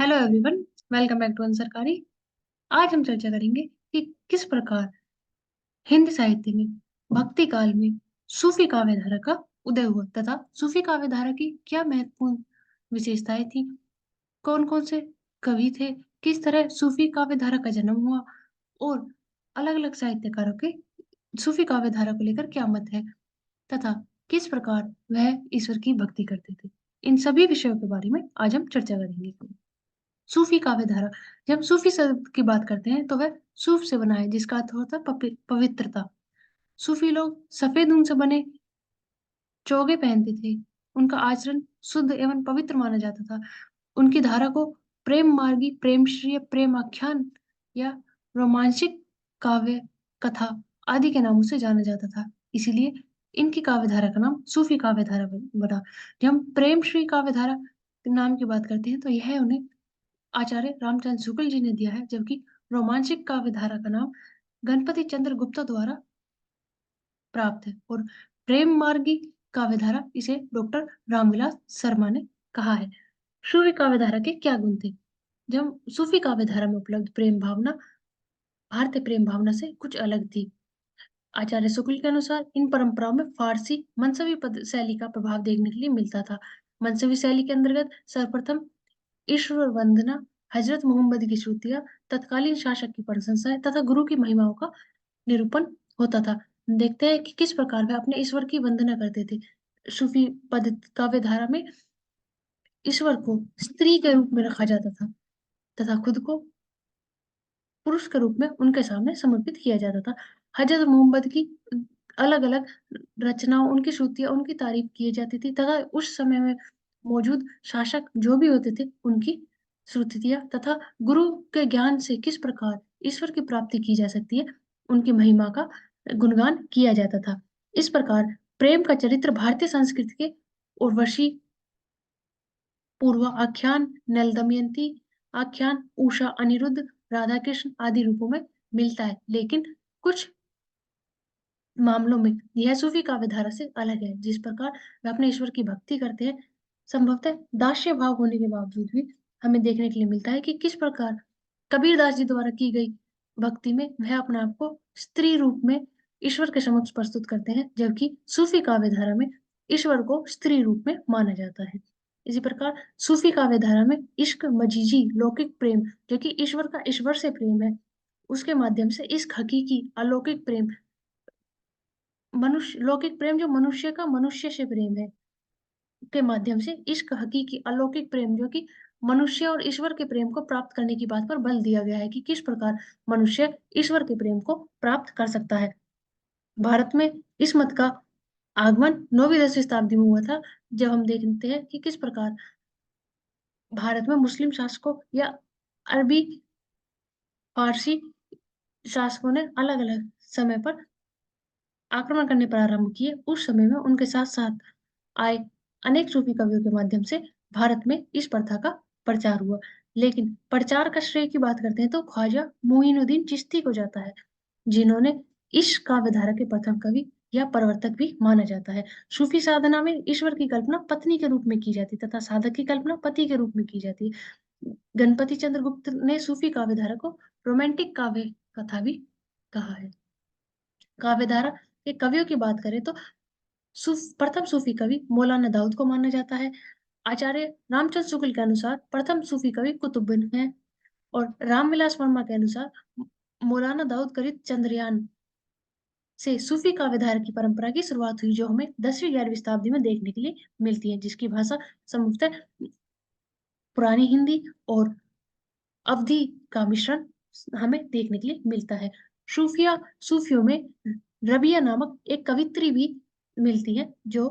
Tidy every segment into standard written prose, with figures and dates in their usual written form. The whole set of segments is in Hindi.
Hello everyone. Welcome back to Unsarkari. आज हम चर्चा करेंगे कि किस प्रकार हिंदी साहित्य में भक्ति काल में सूफी काव्य धारा का उदय हुआ तथा सूफी काव्य धारा की क्या महत्वपूर्ण विशेषताएं थी, कौन कौन से कवि थे, किस तरह सूफी काव्य धारा का जन्म हुआ और अलग अलग साहित्यकारों के सूफी काव्य धारा को लेकर क्या मत है तथा किस प्रकार वह ईश्वर की भक्ति करते थे। इन सभी विषयों के बारे में आज हम चर्चा करेंगे। सूफी काव्य धारा, जब सूफी शब्द की बात करते हैं तो वह सूफ से बना है जिसका अर्थ होता है पवित्रता। सूफी लोग सफेद ऊन से बने चोगे पहनते थे। उनका आचरण शुद्ध एवं पवित्र माना जाता था। उनकी धारा को प्रेम मार्गी, प्रेम श्रेय, प्रेम आख्यान या रोमांचिक काव्य, कथा आदि के नामों से जाना जाता था। इसीलिए इनकी काव्य धारा का नाम सूफी काव्य धारा बना। जब हम प्रेम श्री काव्य धारा के नाम की बात करते हैं तो यह उन्हें आचार्य रामचंद्र शुक्ल जी ने दिया है, जबकि रोमांचिक काव्य धारा का नाम गणपति चंद्र गुप्ता द्वारा प्राप्त है और प्रेम मार्गी काव्य धारा इसे डॉक्टर रामविलास शर्मा ने कहा है। सूफी काव्य धारा के क्या गुण थे? जब सूफी काव्य धारा में उपलब्ध प्रेम भावना भारतीय प्रेम भावना से कुछ अलग थी। आचार्य शुक्ल के अनुसार इन परंपराओं में फारसी मनसवी पद शैली का प्रभाव देखने के लिए मिलता था। मनसवी शैली के अंतर्गत सर्वप्रथम ईश्वर वंदना, हजरत मोहम्मद की श्रुतियां, तत्कालीन शासक की प्रशंसाएं तथा गुरु की महिमाओं का निरूपण होता था। देखते हैं कि किस प्रकार वे अपने ईश्वर की वंदना करते थे। सूफी पद काव्य धारा में ईश्वर को स्त्री के रूप में रखा जाता था तथा खुद को पुरुष के रूप में उनके सामने समर्पित किया जाता था। हजरत मोहम्मद की अलग अलग रचनाओं, उनकी श्रुतियां, उनकी तारीफ की जाती थी तथा उस समय में मौजूद शासक जो भी होते थे उनकी श्रुतियां तथा गुरु के ज्ञान से किस प्रकार ईश्वर की प्राप्ति की जा सकती है उनकी महिमा का गुणगान किया जाता था। इस प्रकार प्रेम का चरित्र भारतीय संस्कृति के उर्वशी, पूर्व आख्यान, नल दमयंती आख्यान, उषा अनिरुद्ध, राधा कृष्ण आदि रूपों में मिलता है, लेकिन कुछ मामलों में यह सूफी काव्य धारा से अलग है। जिस प्रकार वे अपने ईश्वर की भक्ति करते हैं, संभवतः दास्य भाव होने के बावजूद भी हमें देखने के लिए मिलता है कि किस प्रकार कबीरदास जी द्वारा की गई भक्ति में वह अपने आप को स्त्री रूप में ईश्वर के समक्ष प्रस्तुत करते हैं, जबकि सूफी काव्य धारा में ईश्वर को स्त्री रूप में माना जाता है। इसी प्रकार सूफी काव्य धारा में इश्क, मजीजी, लौकिक प्रेम जो कि ईश्वर का ईश्वर से प्रेम है, उसके माध्यम से इश्क, हकीकी अलौकिक प्रेम, मनुष्य लौकिक प्रेम जो मनुष्य का मनुष्य से प्रेम है के माध्यम से इश्क, हकीकी अलौकिक प्रेम जो कि मनुष्य और ईश्वर के प्रेम को प्राप्त करने की बात पर बल दिया गया है कि किस प्रकार मनुष्य ईश्वर के प्रेम को प्राप्त कर सकता है। भारत में इस मत का आगमन 9वीं 10वीं शताब्दी में हुआ था, जब हम देखते हैं कि किस प्रकार भारत में मुस्लिम शासकों या अरबी फारसी शासकों ने अलग अलग समय पर आक्रमण करने प्रारंभ किए। उस समय में उनके साथ साथ आए अनेक सूफी कवियों के माध्यम से भारत में इस प्रथा का प्रचार हुआ। लेकिन प्रचार का श्रेय की बात करते हैं तो ख्वाजा मोइनुद्दीन चिश्ती को जाता है, जिन्होंने इस काव्य धारा के प्रथम कवि या प्रवर्तक भी माना जाता है। सूफी साधना में ईश्वर की कल्पना पत्नी के रूप में की जाती है तथा साधक की कल्पना पति के रूप में की जाती है। गणपति चंद्र गुप्त ने सूफी काव्य धारा को रोमांटिक काव्य कथा भी कहा है। काव्य धारा के कवियों की बात करें तो प्रथम सूफी कवि मौलाना दाऊद को माना जाता है। आचार्य रामचंद्र शुक्ल के अनुसार प्रथम सूफी कवि कुतुबुद्दीन है और रामविलास वर्मा के अनुसार मौलाना दाऊद करीब चंद्रयान से सूफी काव्यधारा की परंपरा की शुरुआत हुई, जो हमें 10वीं 11वीं शताब्दी में देखने के लिए मिलती है, जिसकी भाषा संभवतः पुरानी हिंदी और अवधी का मिश्रण हमें देखने के लिए मिलता है। सूफियों में रबिया नामक एक कवित्री भी मिलती है जो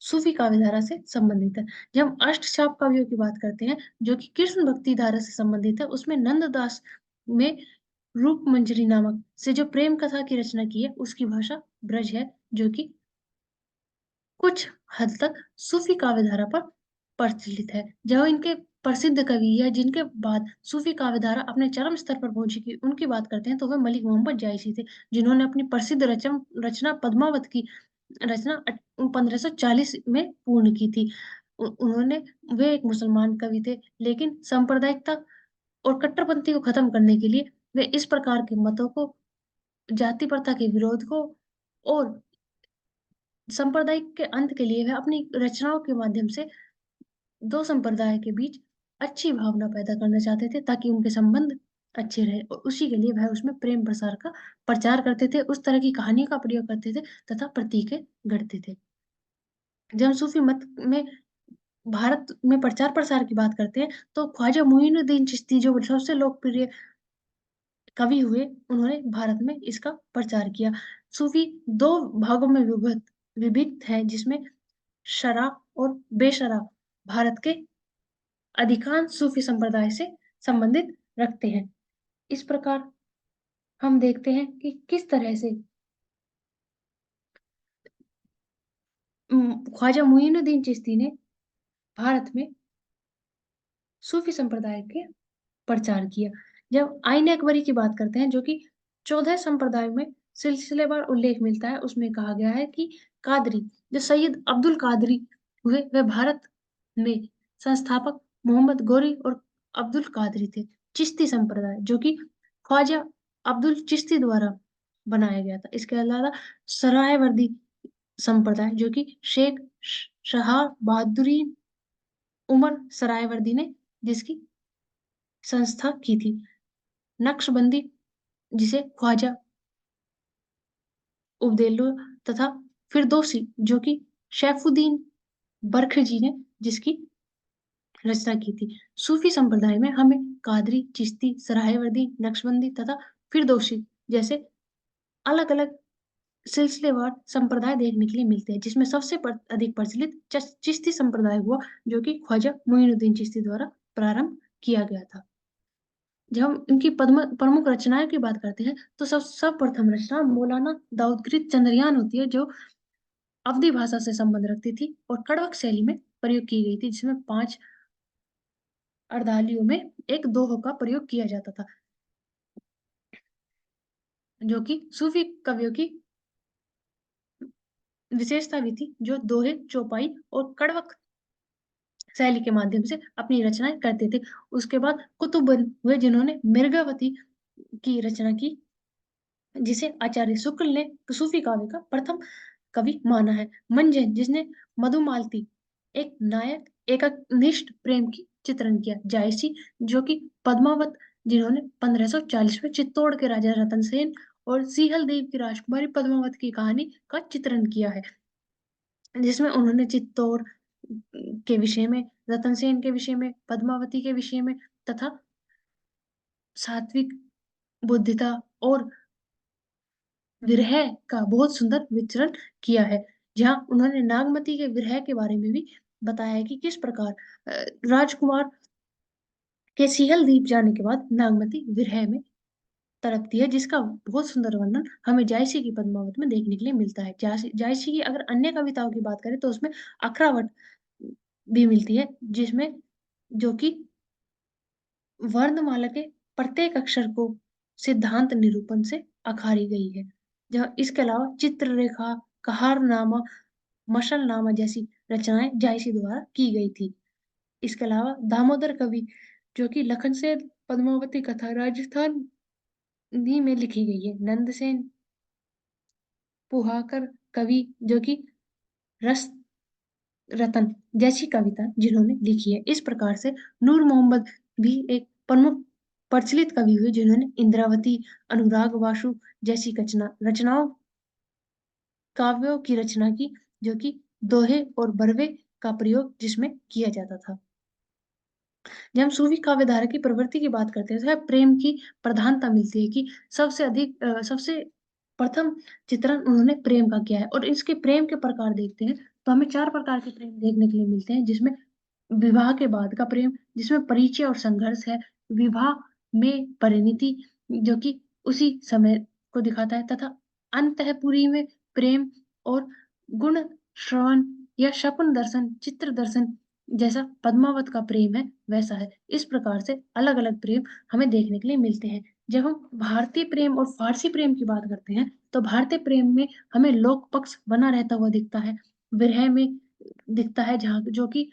सूफी काव्य धारा से संबंधित है। जब हम अष्टचाप काव्यों की बात करते हैं जो कि कृष्ण भक्ति धारा से संबंधित है, उसमें नंददास में रूप मंजरी नामक से जो प्रेम कथा की रचना की है उसकी भाषा ब्रज है, जो कि कुछ हद तक सूफी काव्य धारा पर प्रचलित है। जो इनके प्रसिद्ध कवि है जिनके बाद सूफी काव्य धारा अपने चरम स्तर पर पहुंची की उनकी बात करते हैं तो वह मलिक मोहम्मद जायसी थे, जिन्होंने अपनी प्रसिद्ध रचना पद्मावत की रचना 1540 में पूर्ण की थी। उन्होंने वे एक मुसलमान कवि थे, लेकिन सांप्रदायिकता और कट्टरपंथी को खत्म करने के लिए वे इस प्रकार के मतों को, जाति प्रथा के विरोध को और सांप्रदायिक के अंत के लिए वे अपनी रचनाओं के माध्यम से दो संप्रदाय के बीच अच्छी भावना पैदा करना चाहते थे, ताकि उनके संबंध अच्छे रहे, और उसी के लिए वह उसमें प्रेम प्रसार का प्रचार करते थे, उस तरह की कहानी का प्रयोग करते थे तथा प्रतीकें गढ़ते थे। जब हम सूफी मत में भारत में प्रचार प्रसार की बात करते हैं, तो ख्वाजा मुइनुद्दीन चिश्ती जो सबसे लोकप्रिय कवि हुए, उन्होंने भारत में इसका प्रचार किया। सूफी दो भागों में विभक्त है, जिसमें शरा और बेशरा भारत के अधिकांश सूफी संप्रदाय से संबंधित रखते हैं। इस प्रकार हम देखते हैं कि किस तरह से ख्वाजा मुइनुद्दीन चिश्ती ने भारत में सूफी संप्रदाय के प्रचार किया। जब आईन अकबरी की बात करते हैं, जो कि 14 संप्रदायों में सिलसिलेवार उल्लेख मिलता है, उसमें कहा गया है कि कादरी, जो सैयद अब्दुल कादरी हुए, वे भारत में संस्थापक मोहम्मद गौरी और अब्दुल कादरी थे। चिश्ती संप्रदाय, जो कि ख्वाजा अब्दुल चिश्ती द्वारा बनाया गया था। इसके अलावा सरायवर्दी संप्रदाय, जो कि शेख शहाब बहादुरी उमर सरायवर्दी ने जिसकी संस्था की थी। नक्शबंदी, जिसे ख्वाजा उबदेलो तथा फिरदौसी, जो कि शैफुद्दीन बरखजी ने जिसकी रचना की थी। सूफी संप्रदाय में हमें कादरी, चिश्ती, सरायवर्दी, नक्शबंदी तथा फिरदौसी जैसे अलग अलग सिलसिलेवार संप्रदाय देखने के लिए मिलते हैं, जिसमें सबसे अधिक प्रचलित चिश्ती संप्रदाय हुआ, जो कि ख्वाजा मुइनुद्दीन चिश्ती द्वारा प्रारंभ किया गया था। जब हम इनकी प्रमुख रचनाओं की बात करते हैं, तो सर्वप्रथम रचना मौलाना दाऊदकृत चंद्रयान होती है, जो अवधी भाषा से संबंध रखती थी और कड़वक शैली में प्रयोग की गई थी, जिसमें 5 अर्दालियों में एक दोहो का प्रयोग किया जाता था, जो कि सूफी कवियों की विशेषता भी थी, जो दोहे, चौपाई और कड़वक शैली के माध्यम से अपनी रचनाएं करते थे। उसके बाद कुतुबुन हुए, जिन्होंने मिर्गावती की रचना की, जिसे आचार्य शुक्ल ने सूफी काव्य का प्रथम कवि माना है। मंजन, जिसने मधुमालती, एक नायक एकनिष्ठ प्रेम की चित्रण किया। जायसी, जो कि पद्मावत, जिन्होंने 1540 में चित्तौड़ के राजा रतन सेन और सीहल देव की राजकुमारी पद्मावत की कहानी का चित्रण किया है, जिसमें उन्होंने चित्तौड़ के विषय में, रतन सेन के विषय में, पद्मावती के विषय में तथा सात्विक बुद्धिता और विरह का बहुत सुंदर विचरण किया है, जहां उन्होंने नागमती के विरह के बारे में भी बताया है कि किस प्रकार राजकुमार के सिहल द्वीप जाने के बाद नागमती विरह में तड़पती है, जिसका बहुत सुंदर वर्णन हमें जायसी की पद्मावत में देखने के लिए मिलता है। जायसी की अगर अन्य कविताओं की बात करें, तो उसमें अखरावट भी मिलती है, जिसमें जो कि वर्णमाला के प्रत्येक अक्षर को सिद्धांत निरूपण से अखारी गई है। जहाँ इसके अलावा चित्ररेखा, कहारनामा, मशलनामा जैसी रचनाएं जायसी द्वारा की गई थी। इसके अलावा दामोदर कवि, जो कि लखन सेन पद्मावती कथा राजस्थान में लिखी गई है। नंदसेन पुहाकर कवि, जो कि रस रतन जैसी कविता जिन्होंने लिखी है। इस प्रकार से नूर मोहम्मद भी एक प्रमुख प्रचलित कवि हुए, जिन्होंने इंद्रावती, अनुराग वासु जैसी रचनाओं काव्यों की रचना की, जो कि दोहे और बरवे का प्रयोग जिसमें किया जाता था। जब हम सूफी काव्य धारा की प्रवृत्ति की बात करते हैं, तो प्रेम की प्रधानता मिलती है कि सबसे प्रथम चित्रण उन्होंने प्रेम का किया है। और इसके प्रेम के प्रकार देखते हैं, तो हमें 4 प्रकार के प्रेम देखने के लिए मिलते हैं, जिसमें विवाह के बाद का प्रेम, जिसमें परिचय और संघर्ष है, विवाह में परिणति, जो कि उसी समय को दिखाता है, तथा अंतःपुरी में प्रेम और गुण श्रवण या शकुन दर्शन, चित्र दर्शन जैसा पद्मावत का प्रेम है, वैसा है। इस प्रकार से अलग अलग प्रेम हमें देखने के लिए मिलते हैं। जब हम भारतीय प्रेम और फारसी प्रेम की बात करते हैं, तो भारतीय प्रेम में हमें लोक पक्ष बना रहता हुआ दिखता है। विरह में दिखता है, जहाँ जो कि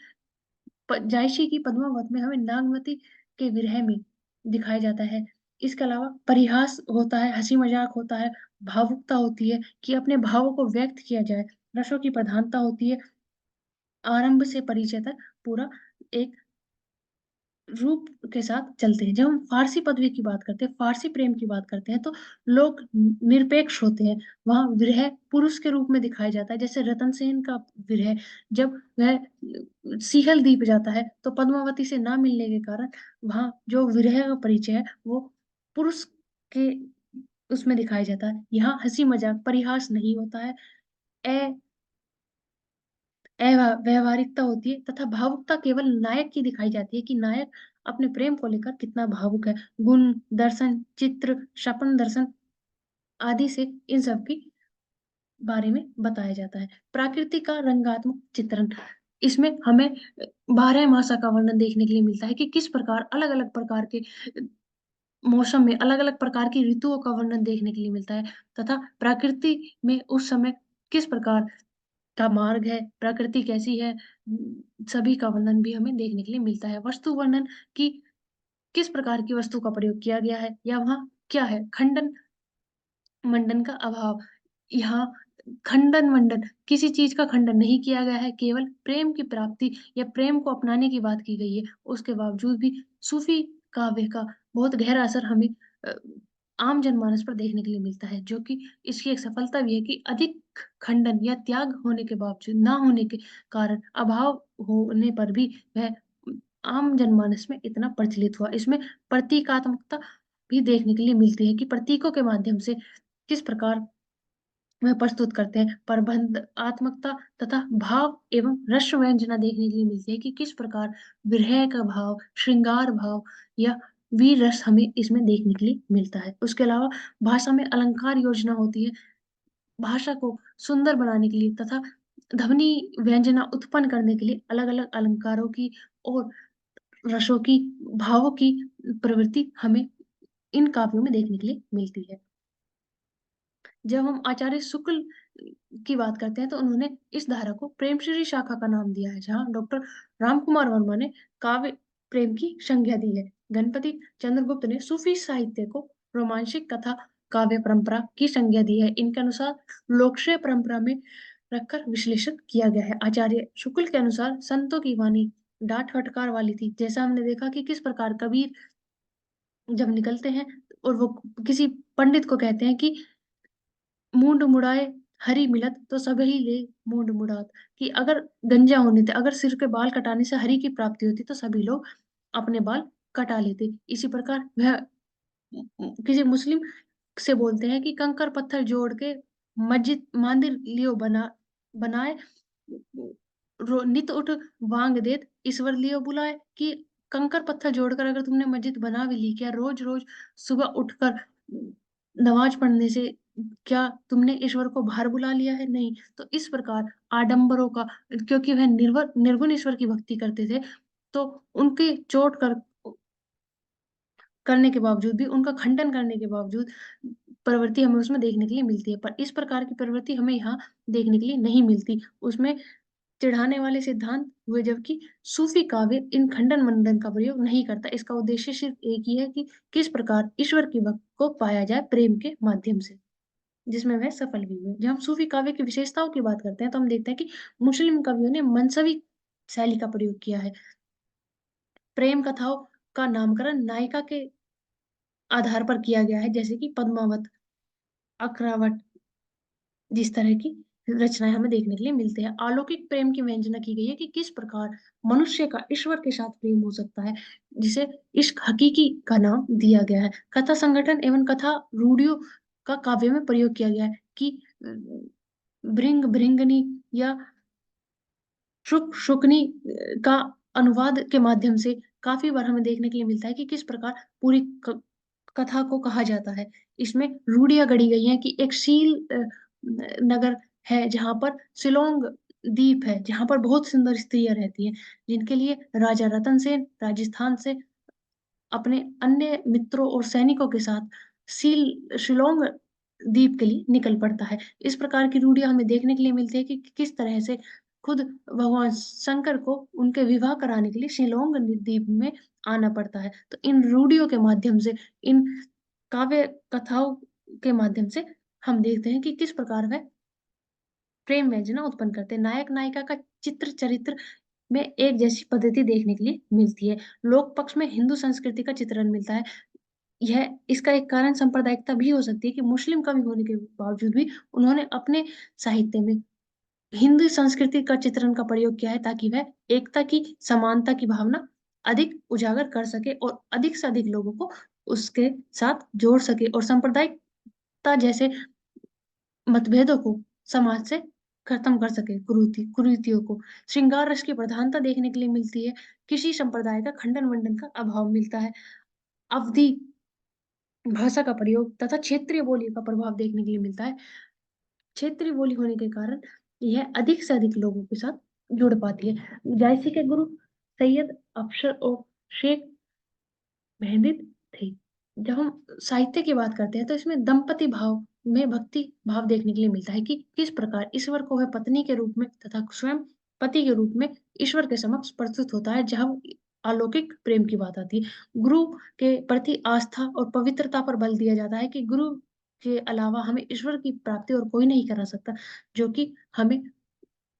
जायशी की पद्मावत में हमें नागमती के विरह में दिखाया जाता है। इसके अलावा परिहास होता है, हंसी मजाक होता है, भावुकता होती है कि अपने भावों को व्यक्त किया जाए, रसों की प्रधानता होती है, आरंभ से परिचय तक पूरा एक रूप के साथ चलते हैं। जब हम फारसी पदवी की बात करते हैं, फारसी प्रेम की बात करते हैं, तो लोग निरपेक्ष होते हैं। वहाँ विरह पुरुष के रूप में दिखाया जाता है, जैसे रतन सेन का विरह, जब वह सीहल द्वीप जाता है तो पद्मावती से ना मिलने के कारण वहाँ जो विरह का परिचय है वो पुरुष के उसमें दिखाया जाता है। यहाँ हंसी मजाक परिहास नहीं होता है, ए व्यवहारिकता होती है, तथा भावुकता केवल नायक की दिखाई जाती है कि नायक अपने प्रेम को लेकर कितना भावुक है। गुण, दर्शन, चित्र, स्वप्न दर्शन आदि से इन सब की बारे में बताया जाता है। प्रकृति का रंगात्मक चित्रण, इसमें हमें 12 मासा का वर्णन देखने के लिए मिलता है कि किस प्रकार अलग अलग प्रकार के मौसम में अलग अलग प्रकार की ऋतुओं का वर्णन देखने के लिए मिलता है, तथा प्रकृति में उस समय किस प्रकार का मार्ग है, प्रकृति कैसी है, सभी का वर्णन भी हमें देखने के लिए मिलता है। वस्तु वर्णन की किस प्रकार की वस्तु का प्रयोग किया गया है या वहाँ क्या है, खंडन मंडन का अभाव। यहाँ खंडन मंडन, किसी चीज का खंडन नहीं किया गया है, केवल प्रेम की प्राप्ति या प्रेम को अपनाने की बात की गई है। उसके बावजूद भी सूफी काव्य का बहुत गहरा असर हमें अ, आम जनमानस पर देखने के लिए मिलता है, जो कि इसकी एक सफलता भी है कि अधिक खंडन या त्याग होने के बावजूद, ना होने के कारण, अभाव होने पर भी वह आम जनमानस में इतना प्रचलित हुआ। इसमें प्रतीकात्मकता भी देखने के लिए मिलती है कि प्रतीकों के माध्यम से किस प्रकार वह प्रस्तुत करते हैं। प्रबंधात्मकता तथा भाव एवं रस व्यंजना देखने के लिए मिलती है कि किस प्रकार विरह का भाव, श्रृंगार भाव या वीर रस हमें इसमें देखने के लिए मिलता है। उसके अलावा भाषा में अलंकार योजना होती है, भाषा को सुंदर बनाने के लिए तथा ध्वनि व्यंजना उत्पन्न करने के लिए अलग अलग अलंकारों की और रसों की, भावों की प्रवृत्ति हमें इन काव्यों में देखने के लिए मिलती है। जब हम आचार्य शुक्ल की बात करते हैं तो उन्होंने इस धारा को प्रेमश्री शाखा का नाम दिया है, जहाँ डॉक्टर रामकुमार वर्मा ने काव्य प्रेम की संज्ञा दी है। गणपति चंद्रगुप्त ने सूफी साहित्य को रोमांसिक कथा काव्य परंपरा की संज्ञा दी है। इनके अनुसार लोकश्रेय परंपरा में रखकर विश्लेषण किया गया है। आचार्य शुक्ल के अनुसार संतों की वाणी डांट फटकार वाली थी, जैसा हमने देखा कि किस प्रकार कबीर जब निकलते हैं और वो किसी पंडित को कहते हैं कि मूंड मुड़ाए हरि मिलत तो सब ही ले मूंड मुड़ात, कि अगर गंजा होने थे, अगर सिर के बाल कटाने से हरि की प्राप्ति होती तो सभी लोग अपने बाल कटा लेते। इसी प्रकार वह किसी मुस्लिम से बोलते हैं कि कंकर पत्थर जोड़ के मस्जिद मंदिर लियो बनाए, नित उठ वांग देत ईश्वर लियो बुलाए, कि कंकर पत्थर जोड़कर अगर तुमने मस्जिद बना भी ली, क्या रोज रोज सुबह उठकर नमाज पढ़ने से क्या तुमने ईश्वर को बाहर बुला लिया है? नहीं। तो इस प्रकार आडंबरों का, क्योंकि वह निर्गुण ईश्वर की भक्ति करते थे, तो उनके चोट करने के बावजूद भी, उनका खंडन करने के बावजूद प्रवृत्ति हमें उसमें देखने के लिए मिलती है। पर इस प्रकार की प्रवृत्ति हमें यहाँ देखने के लिए नहीं मिलती। उसमें चिढ़ाने वाले सिद्धांत हुए, जबकि सूफी काव्य इन खंडन मंडन का प्रयोग नहीं करता। इसका उद्देश्य सिर्फ एक ही है कि किस प्रकार ईश्वर की भक्त को पाया जाए प्रेम के माध्यम से, जिसमें वह सफल भी हुए। जब हम सूफी काव्य की विशेषताओं की बात करते हैं तो हम देखते हैं कि मुस्लिम कवियों ने मनसवी शैली का प्रयोग किया है। प्रेम कथाओं का नामकरण नायिका के आधार पर किया गया है, जैसे कि पद्मावत, अकरावट, जिस तरह की रचनाएं हमें देखने के लिए मिलते हैं। अलौकिक प्रेम की व्यंजना की गई है कि किस प्रकार मनुष्य का ईश्वर के साथ प्रेम हो सकता है, जिसे इश्क हकीकी का नाम दिया गया है। कथा संगठन एवं कथा रूढ़ियों का काव्य में प्रयोग किया गया है कि भृंग भृंगनी या शुक शुकनी का अनुवाद के माध्यम से काफी बार हमें देखने के लिए मिलता है कि किस प्रकार पूरी कथा को कहा जाता है। इसमें रूढ़ियां गढ़ी गई हैं कि एक शील नगर है, जहाँ पर शिलोंग द्वीप है, जहाँ पर बहुत सुंदर स्त्रियां रहती हैं, जिनके लिए राजा रतन सेन राजस्थान से अपने अन्य मित्रों और सैनिकों के साथ शिलोंग द्वीप के लिए निकल पड़ता है। इस प्रकार की रूढ़ियां हमें देखने के लिए मिलती है कि किस तरह से खुद भगवान शंकर को उनके विवाह कराने के लिए शिलोंग द्वीप में आना पड़ता है। तो इन रूढ़ियों के माध्यम से, इन काव्य कथाओं के माध्यम से हम देखते हैं कि किस प्रकार वह प्रेम व्यंजना उत्पन्न करते हैं। नायक नायिका का चित्र चरित्र में एक जैसी पद्धति देखने के लिए मिलती है। लोक पक्ष में हिंदू संस्कृति का चित्रण मिलता है। यह इसका एक कारण सांप्रदायिकता भी हो सकती है कि मुस्लिम कवि होने के बावजूद भी उन्होंने अपने साहित्य में हिंदू संस्कृति का चित्रण का प्रयोग किया है, ताकि वह एकता की, समानता की भावना अधिक उजागर कर सके और अधिक से अधिक लोगों को उसके साथ जोड़ सके और सांप्रदायिकता जैसे मतभेदों को समाज से खत्म कर सके। कुरीतियों को, श्रृंगार रस की प्रधानता देखने के लिए मिलती है। किसी संप्रदाय का खंडन वंडन का अभाव मिलता है। अवधि भाषा का प्रयोग तथा क्षेत्रीय बोली का प्रभाव देखने के लिए मिलता है। क्षेत्रीय बोली होने के कारण यह अधिक से अधिक लोगों के साथ जुड़ पाती है। जायसी के गुरु सैयद अफसर और शेख मेहंदिद थे। जब हम साहित्य की बात करते हैं तो इसमें दंपति भाव में भक्ति भाव देखने के लिए मिलता है कि किस प्रकार ईश्वर को वह पत्नी के रूप में तथा स्वयं पति के रूप में ईश्वर के समक्ष प्रस्तुत होता है। जहाँ अलौकिक प्रेम की बात आती है, गुरु के प्रति आस्था और पवित्रता पर बल दिया जाता है कि गुरु के अलावा हमें ईश्वर की प्राप्ति और कोई नहीं करा सकता, जो कि हमें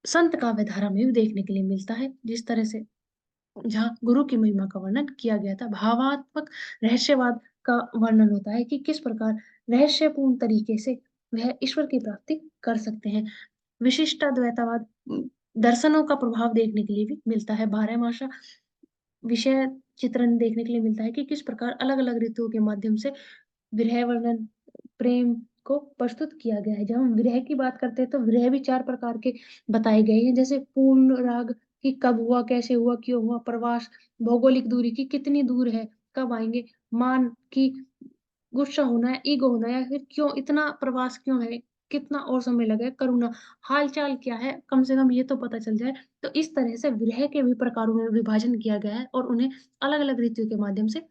संत काव्य धारा में भी देखने के लिए मिलता है। जिस तरह से जहाँ गुरु की महिमा का वर्णन किया गया था, भावात्मक रहस्यवाद का वर्णन होता है कि किस प्रकार रहस्यपूर्ण तरीके से वह ईश्वर की प्राप्ति कर सकते हैं। विशिष्टाद्वैतवाद दर्शनों का प्रभाव देखने के लिए भी मिलता है। बारहमासा विषय चित्रण देखने के लिए मिलता है कि किस प्रकार अलग अलग ऋतुओं के माध्यम से विरह वर्णन, प्रेम को प्रस्तुत किया गया है। जब हम विरह की बात करते हैं तो विरह भी 4 प्रकार के बताए गए हैं, जैसे पूर्ण राग कि कब हुआ, कैसे हुआ, क्यों हुआ, प्रवास, भौगोलिक दूरी की कितनी दूर है, कब आएंगे, मान की गुस्सा होना है, ईगो होना है, या फिर क्यों इतना प्रवास क्यों है, कितना और समय लगे, करुणा, हाल चाल क्या है, कम से कम ये तो पता चल जाए। तो इस तरह से विरह के भी प्रकारों में विभाजन किया गया है और उन्हें अलग अलग रीतियों के माध्यम से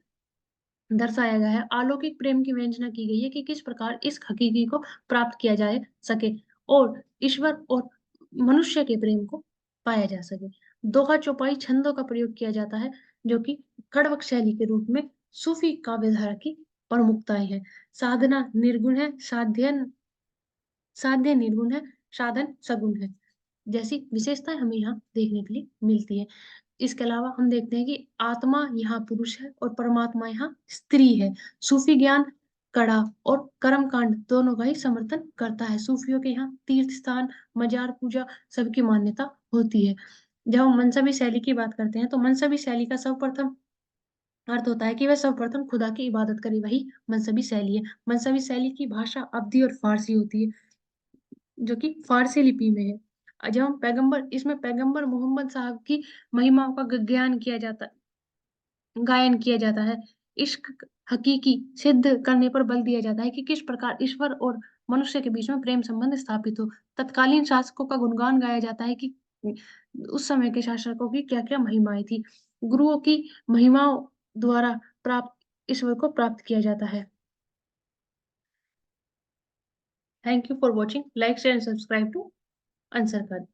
दर्शाया गया है। अलौकिक प्रेम की व्यंजना की गई है कि किस प्रकार इस हकीकी को प्राप्त किया जा सके और ईश्वर और मनुष्य के प्रेम को पाया जा सके। दोहा चौपाई छंदों का प्रयोग किया जाता है, जो कि खड़वक शैली के रूप में सूफी काव्यधारा की प्रमुखताएं हैं। साधना निर्गुण है, साध्य निर्गुण है, साधन सगुण है, जैसी विशेषताएं हमें यहाँ देखने के लिए मिलती है। इसके अलावा हम देखते हैं कि आत्मा यहाँ पुरुष है और परमात्मा यहाँ स्त्री है। सूफी ज्ञान कड़ा और कर्म कांड दोनों का ही समर्थन करता है। सूफियों के यहाँ तीर्थ स्थान, मजार पूजा सबकी मान्यता होती है। जब हम मनसबी शैली की बात करते हैं तो मनसबी शैली का सर्वप्रथम अर्थ होता है कि वह सर्वप्रथम खुदा की इबादत करे, वही मनसबी शैली है। मनसबी शैली की भाषा अवधी और फारसी होती है, जो कि फारसी लिपि में है। जब हम पैगंबर इसमें पैगंबर मोहम्मद साहब की महिमाओं का ज्ञान किया जाता गायन किया जाता है। इश्क हकीकी सिद्ध करने पर बल दिया जाता है कि किस प्रकार ईश्वर और मनुष्य के बीच में प्रेम संबंध स्थापित हो। तत्कालीन शासकों का गुणगान गाया जाता है कि उस समय के शासकों की क्या क्या महिमाएं थी। गुरुओं की महिमाओं द्वारा प्राप्त ईश्वर को प्राप्त किया जाता है। Thank you for watching, like share and subscribe to answer कर।